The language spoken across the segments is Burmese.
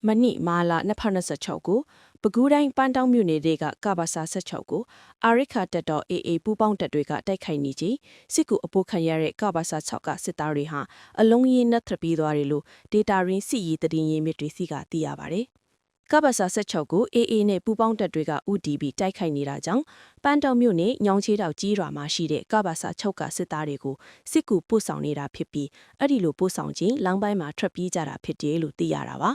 မနိမာလာ2026ကိုပဲခူးတိုင်းပန်းတောင်းမြို့နယ်တွေကကဘာစာ16ကိုအာရိခတက်တော်အေအေပူပေါင်းတက်တွေကတိုက်ခိုက်နေကြီးစစ်ကူအပိုးခံရတဲ့ကဘာစာ6ကစစ်သားတွေဟာအလုံးရင်းနဲ့ထပ်ပြီးသွားတယ်လို့ဒေတာရင်းစီရီတည်ရင်မြစ်တွေစီကသိရပါတယ်ကဘာစာ16ကိုအေအေနဲ့ပူပေါင်းတက်တွေကဥတီပြီးတိုက်ခိုက်နေတာကြောင့်ပန်းတောင်းမြို့နယ်ညောင်ချေတောက်ကြီးရွာမှာရှိတဲ့ကဘာစာ6ကစစ်သားတွေကိုစစ်ကူပို့ဆောင်နေတာဖြစ်ပြီးအဲ့ဒီလိုပို့ဆောင်ခြင်းလောင်းပိုင်းမှာထွက်ပြေးကြတာဖြစ်တယ်လို့သိရတာပါ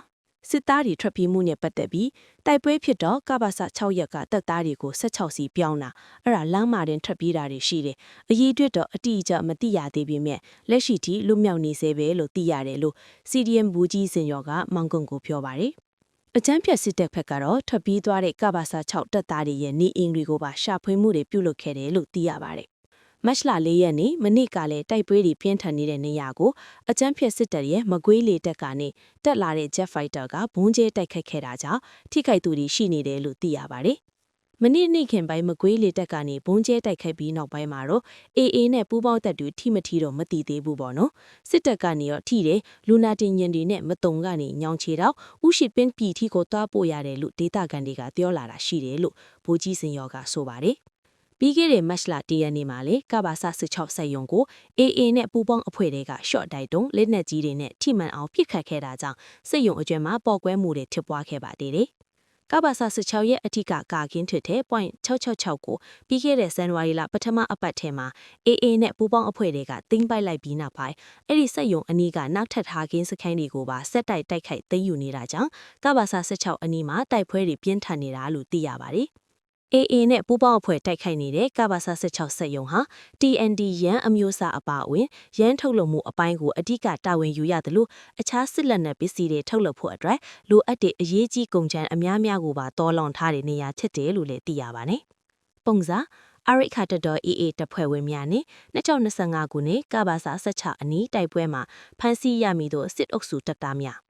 စစ်သားတွေထွက်ပြေးမှုနဲ့ပတ်သက်ပြီးတိုက်ပွဲဖြစ်တော့ကဘာစာ6ရက်ကတပ်သားတွေကို16စီပြောင်းတာအဲ့ဒါလမ်းမာတင်ထွက်ပြေးတာတွေရှိတယ်။အရေးအတွက်တော့အတိအကျမသိရသေးပေမဲ့လက်ရှိထိလွတ်မြောက်နေသေးပဲလို့သိရတယ်လို့ CDM ဘူကြီးစင်ရောကမောင်ကွန်ကိုပြောပါတယ်။အကြမ်းဖက်စစ်တပ်ဖက်ကတော့ထွက်ပြေးသွားတဲ့ကဘာစာ6တပ်သားတွေရဲ့နေအိမ်တွေကိုပါရှာဖွေမှုတွေပြုလုပ်ခဲ့တယ်လို့သိရပါတယ်။မတ်လ4ရက်နေ့မနေ့ကလည်းတိုက်ပွဲတွေပြင်းထန်နေတဲ့နေရာကိုအကြမ်းဖက်စစ်တပ်ရဲ့မကွေးလေတပ်ကနေတက်လာတဲ့ Jet Fighter ကဘုံကျဲတိုက်ခိုက်ခဲ့တာကြောင့်ထိခိုက်သူတွေရှိနေတယ်လို့သိရပါတယ်။မနေ့နေ့ခင်ပိုင်းမကွေးလေတပ်ကနေဘုံကျဲတိုက်ခိုက်ပြီးနောက်ပိုင်းမှာတော့ AA နဲ့ပူးပေါင်းတပ်တွေထိမထီတော့မတည်သေးဘူးပေါ့နော်။စစ်တပ်ကနေရောထိတယ်လူနာတင်ညင်တွေနဲ့မတုံကနေညောင်ချေတော့ဥရှိပင်းပြည်ထီကိုတွားပို့ရတယ်လို့ဒေတာကန်တွေကပြောလာတာရှိတယ်လို့ဗိုလ်ကြီးစင်ရောကဆိုပါတယ်။ပြီးခဲ့တဲ့မတ်လတရနေ့မှာလေကဘာစာ16ဆက်ယုံကို AA နဲ့ပူပေါင်းအဖွဲ့တွေက short တိုက်တုံးလက်နက်ကြီးတွေနဲ့ထိမှန်အောင်ပစ်ခတ်ခဲ့တာကြောင့်စစ်ယုံအကျွမ်းမှာပေါ်ကွဲမှုတွေဖြစ်ပွားခဲ့ပါသေးတယ်။ကဘာစာ16ရဲ့အထက်ကကာကင်းထွတ်တဲ့ .666 ကိုပြီးခဲ့တဲ့ဇန်နဝါရီလပထမအပတ်ထဲမှာ AA နဲ့ပူပေါင်းအဖွဲ့တွေကတင်းပိုက်လိုက်ပြီးနောက်ပိုင်းအဲ့ဒီစစ်ယုံအနီးကနောက်ထပ်ဟာကင်းစခန်းတွေကိုပါဆက်တိုက်တိုက်ခိုက်သိမ်းယူနေတာကြောင့်ကဘာစာ16အနီးမှာတိုက်ပွဲတွေပြင်းထန်နေတာလို့သိရပါတယ်။ AA နဲ့ပူးပေါင်းအဖွဲ့တိုက်ခိုက်နေတဲ့ကဘာစာ16စက်ယုံဟာ TND ရန်အမျိုးအစားအပါအဝင်ရန်ထုတ်လုပ်မှုအပိုင်းကိုအဓိကတာဝန်ယူရတယ်လို့အခြားစစ်လက်နက်ပစ္စည်းတွေထုတ်လုပ်ဖို့အတွက်လိုအပ်တဲ့အရေးကြီးကုန်ကျန်းအများများကိုပါတော်လောင်ထားတဲ့နေရာဖြစ်တယ်လို့လည်းသိရပါတယ်။ပုံစံအရိခါတတော် AA တပ်ဖွဲ့ဝင်များနဲ့2025ခုနှစ်ကဘာစာ16အနီးတိုက်ပွဲမှာဖမ်းဆီးရမိသောစစ်အုပ်စုတပ်သားများ